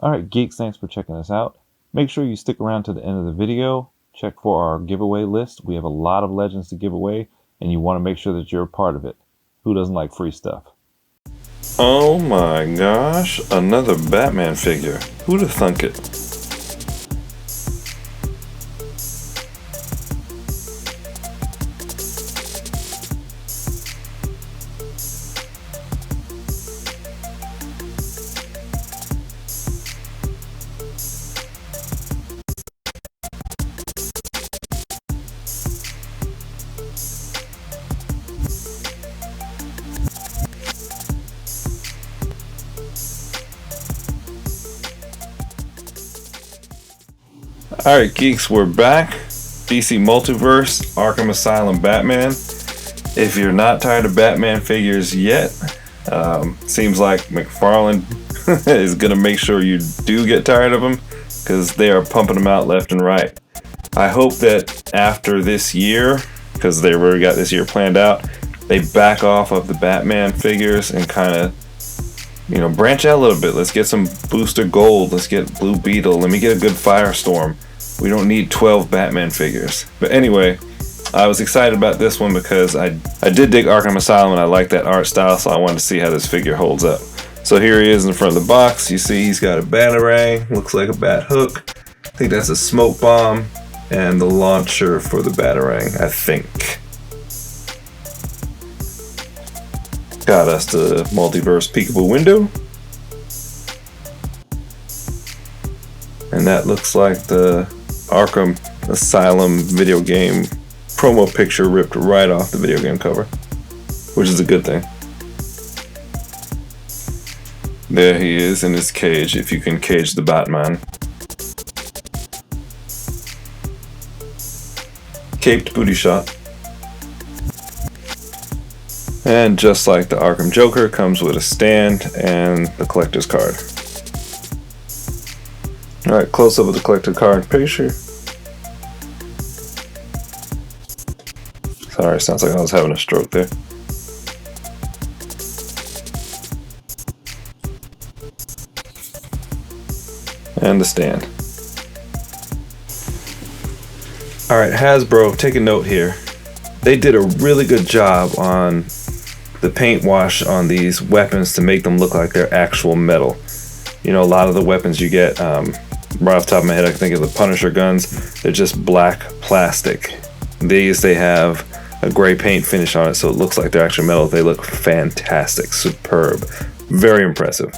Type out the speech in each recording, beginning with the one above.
Alright geeks, thanks for checking us out. Make sure you stick around to the end of the video. Check for our giveaway list. We have a lot of legends to give away, and you want to make sure that you're a part of it. Who doesn't like free stuff? Oh my gosh, another Batman figure. Who'd have thunk it? Alright geeks, we're back. DC Multiverse, Arkham Asylum Batman. If you're not tired of Batman figures yet, seems like McFarlane is going to make sure you do get tired of them, because they are pumping them out left and right. I hope that after this year, because they've already got this year planned out, they back off of the Batman figures and kind of, branch out a little bit. Let's get some Booster Gold. Let's get Blue Beetle. Let me get a good Firestorm. We don't need 12 Batman figures. But anyway, I was excited about this one because I did dig Arkham Asylum and I like that art style, so I wanted to see how this figure holds up. So here he is in front of the box. You see he's got a batarang, looks like a bat hook. I think that's a smoke bomb, and the launcher for the batarang, I think. Got us the Multiverse peekaboo window. And that looks like the Arkham Asylum video game promo picture ripped right off the video game cover, which is a good thing. There he is in his cage, if you can cage the BatMan. Caped booty shot. And just like the Arkham Joker, comes with a stand and the collector's card. Alright, close up of the collector card picture. Sorry, sounds like I was having a stroke there. And the stand. Alright, Hasbro, take a note here. They did a really good job on the paint wash on these weapons to make them look like they're actual metal. A lot of the weapons you get, right off the top of my head, I can think of the Punisher guns. They're just black plastic. These, they have a gray paint finish on it, so it looks like they're actual metal. They look fantastic, superb, very impressive.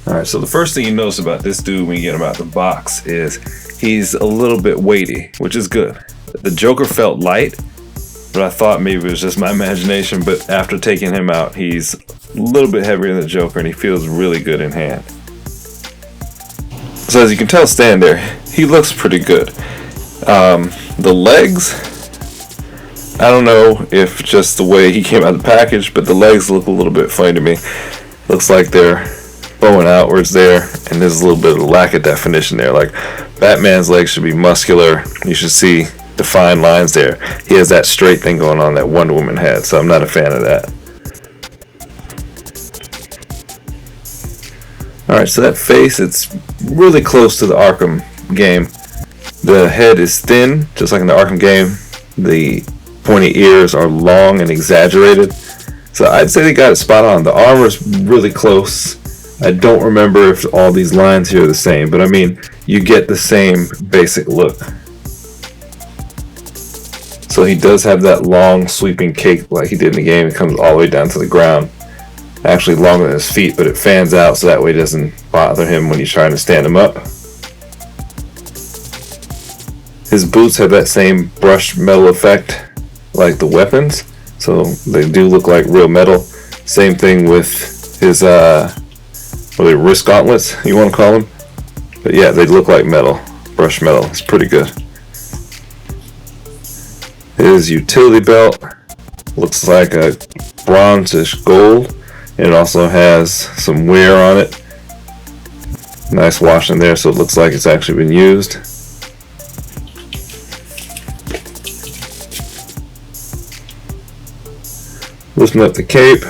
Alright, so the first thing you notice about this dude when you get him out of the box is he's a little bit weighty, which is good. The Joker felt light, but I thought maybe it was just my imagination, but after taking him out, he's a little bit heavier than the Joker and he feels really good in hand. So as you can tell standing there, he looks pretty good. The legs, I don't know if just the way he came out of the package, but the legs look a little bit funny to me. Looks like they're bowing outwards there, and there's a little bit of lack of definition there. Like, Batman's legs should be muscular. You should see defined lines there. He has that straight thing going on that Wonder Woman had, so I'm not a fan of that. Alright, so that face, it's really close to the Arkham game. The head is thin, just like in the Arkham game. The pointy ears are long and exaggerated. So I'd say they got it spot on. The armor's really close. I don't remember if all these lines here are the same, but I mean, you get the same basic look. So he does have that long sweeping cape like he did in the game. It comes all the way down to the ground. Actually longer than his feet, but it fans out so that way it doesn't bother him when he's trying to stand him up. His boots have that same brushed metal effect like the weapons, so they do look like real metal. Same thing with his what are they, wrist gauntlets, you want to call them? But yeah, they look like metal, brushed metal. It's pretty good. His utility belt looks like a bronzish gold, and it also has some wear on it. Nice wash in there, so it looks like it's actually been used. Lifting up the cape.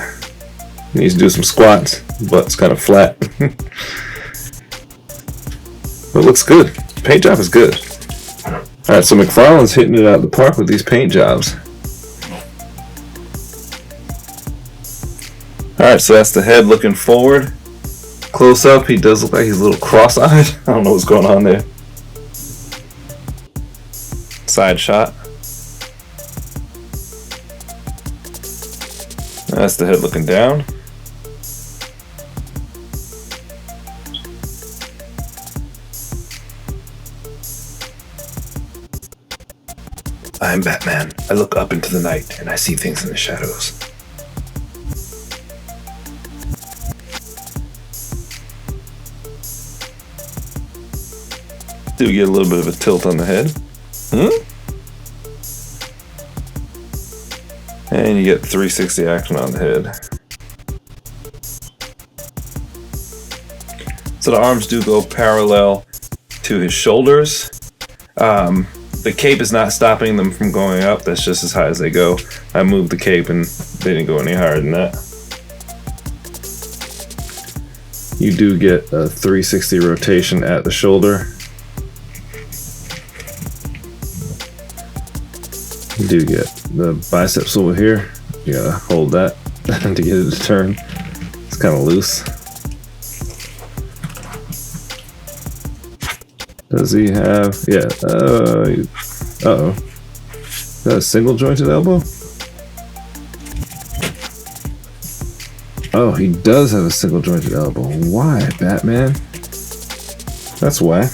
Needs to do some squats. Butt's kind of flat. But it looks good. Paint job is good. Alright, so McFarlane's hitting it out of the park with these paint jobs. Alright, so that's the head looking forward. Close up, he does look like he's a little cross-eyed. I don't know what's going on there. Side shot. That's the head looking down. I'm Batman. I look up into the night and I see things in the shadows. Do get a little bit of a tilt on the head. And you get 360 action on the head. So the arms do go parallel to his shoulders. The cape is not stopping them from going up. That's just as high as they go. I moved the cape and they didn't go any higher than that. You do get a 360 rotation at the shoulder. You do get the biceps over here. You gotta hold that to get it to turn. It's kind of loose. Does he have? Yeah. Uh-oh. Is that a single jointed elbow? Oh, he does have a single jointed elbow. Why, Batman? That's whack.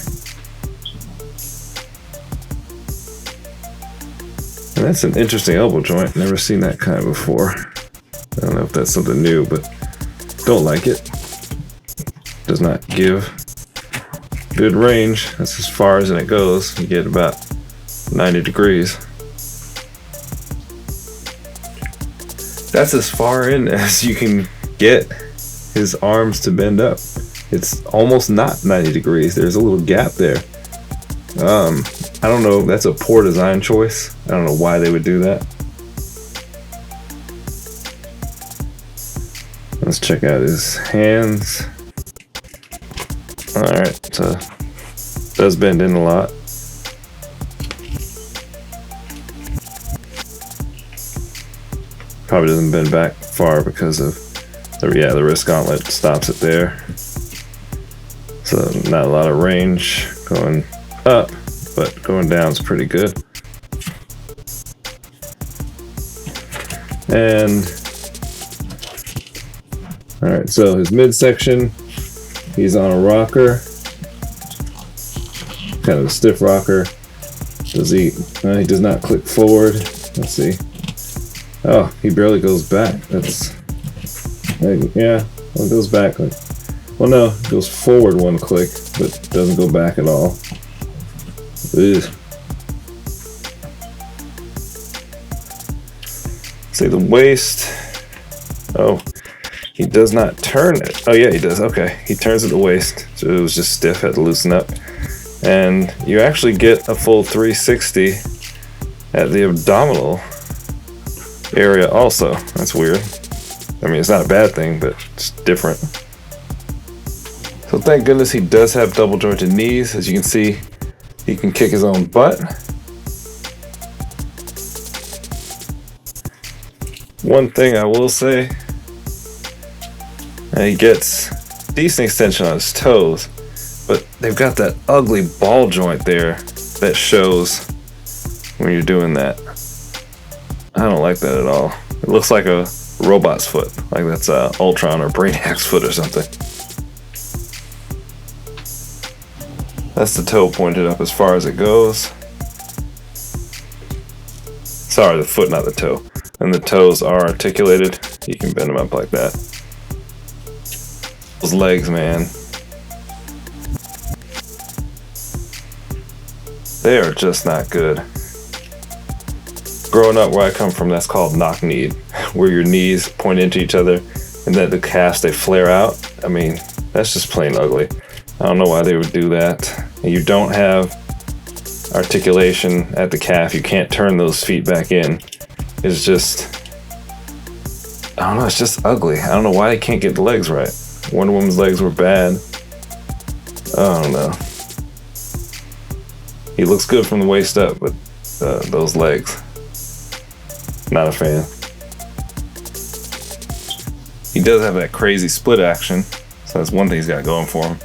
And that's an interesting elbow joint. Never seen that kind before. I don't know if that's something new, but don't like it. Does not give good range. That's as far as it goes. You get about 90 degrees. That's as far in as you can get his arms to bend up. It's almost not 90 degrees. There's a little gap there. I don't know. That's a poor design choice. I don't know why they would do that. Let's check out his hands. Alright, so does bend in a lot. Probably doesn't bend back far because of the wrist gauntlet stops it there. So not a lot of range going up, but going down is pretty good. And alright, so his midsection, he's on a rocker, kind of a stiff rocker. Does he? He does not click forward. Let's see. Oh, he barely goes back. That's yeah. Well, it goes back. Well, no, it goes forward one click, but doesn't go back at all. Ugh. See the waist. Oh, he does not turn it. Oh yeah, he does. Okay, he turns at the waist, so it was just stiff. Had to loosen up, and you actually get a full 360 at the abdominal area. Also, that's weird. I mean, it's not a bad thing, but it's different. So thank goodness he does have double jointed knees. As you can see, he can kick his own butt. One thing I will say, he gets decent extension on his toes, but they've got that ugly ball joint there that shows when you're doing that. I don't like that at all. It looks like a robot's foot, like that's Ultron or Brainiac's foot or something. That's the toe pointed up as far as it goes. Sorry, the foot, not the toe. And the toes are articulated. You can bend them up like that. Those legs, man. They are just not good. Growing up where I come from, that's called knock-kneed, where your knees point into each other and then the calves, they flare out. I mean, that's just plain ugly. I don't know why they would do that. You don't have articulation at the calf. You can't turn those feet back in. It's just, I don't know, it's just ugly. I don't know why they can't get the legs right. Wonder Woman's legs were bad. I don't know. He looks good from the waist up, but those legs, not a fan. He does have that crazy split action, so that's one thing he's got going for him.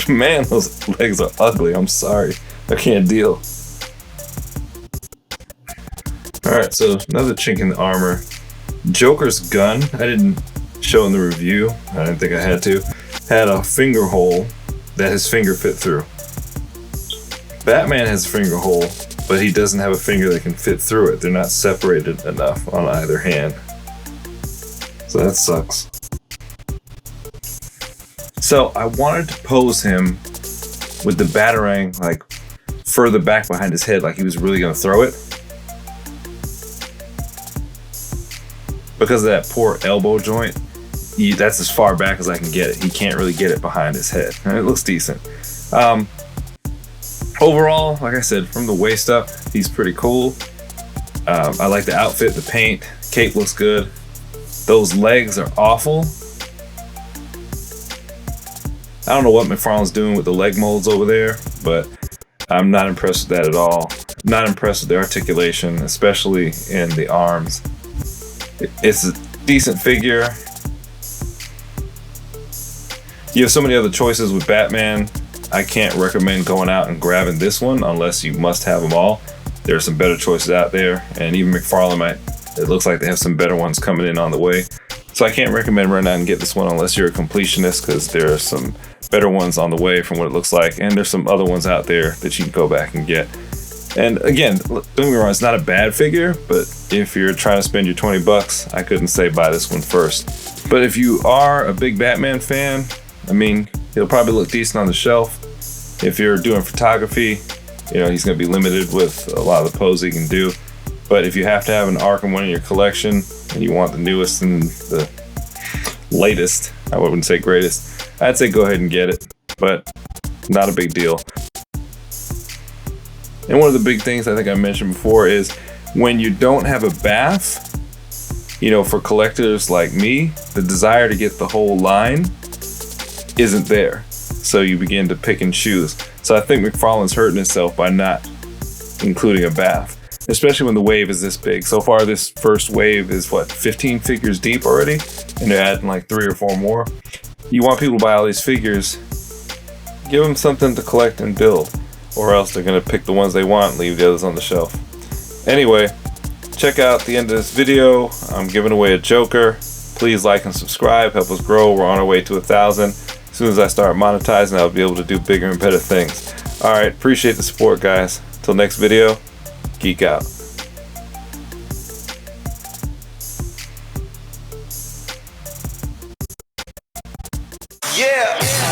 Man, those legs are ugly. I'm sorry. I can't deal. Alright, so another chink in the armor. Joker's gun, I didn't show in the review. I didn't think I had to. Had a finger hole that his finger fit through. Batman has a finger hole, but he doesn't have a finger that can fit through it. They're not separated enough on either hand. So that sucks. So I wanted to pose him with the Batarang like further back behind his head, like he was really gonna throw it. Because of that poor elbow joint, that's as far back as I can get it. He can't really get it behind his head. And it looks decent. Overall, like I said, from the waist up, he's pretty cool. I like the outfit, the paint, cape looks good. Those legs are awful. I don't know what McFarlane's doing with the leg molds over there, but I'm not impressed with that at all. Not impressed with the articulation, especially in the arms. It's a decent figure. You have so many other choices with Batman. I can't recommend going out and grabbing this one unless you must have them all. There are some better choices out there, and even McFarlane might, it looks like they have some better ones coming in on the way. So I can't recommend running out and get this one unless you're a completionist, because there are some better ones on the way from what it looks like, and there's some other ones out there that you can go back and get. And again, don't get me wrong, it's not a bad figure, but if you're trying to spend your 20 bucks, I couldn't say buy this one first. But if you are a big Batman fan, I mean, he'll probably look decent on the shelf. If you're doing photography, you know, he's going to be limited with a lot of the poses he can do. But if you have to have an Arkham one in your collection and you want the newest and the latest, I wouldn't say greatest, I'd say go ahead and get it, but not a big deal. And one of the big things I think I mentioned before is when you don't have a bath, you know, for collectors like me, the desire to get the whole line isn't there. So you begin to pick and choose. So I think McFarlane's hurting himself by not including a bath, especially when the wave is this big. So far, this first wave is what, 15 figures deep already? And they're adding like 3 or 4 more. You want people to buy all these figures, give them something to collect and build, or else they're gonna pick the ones they want and leave the others on the shelf. Anyway, check out the end of this video. I'm giving away a Joker. Please like and subscribe, help us grow. We're on our way to 1,000. As soon as I start monetizing, I'll be able to do bigger and better things. Alright, appreciate the support, guys. Till next video, geek out. Yeah.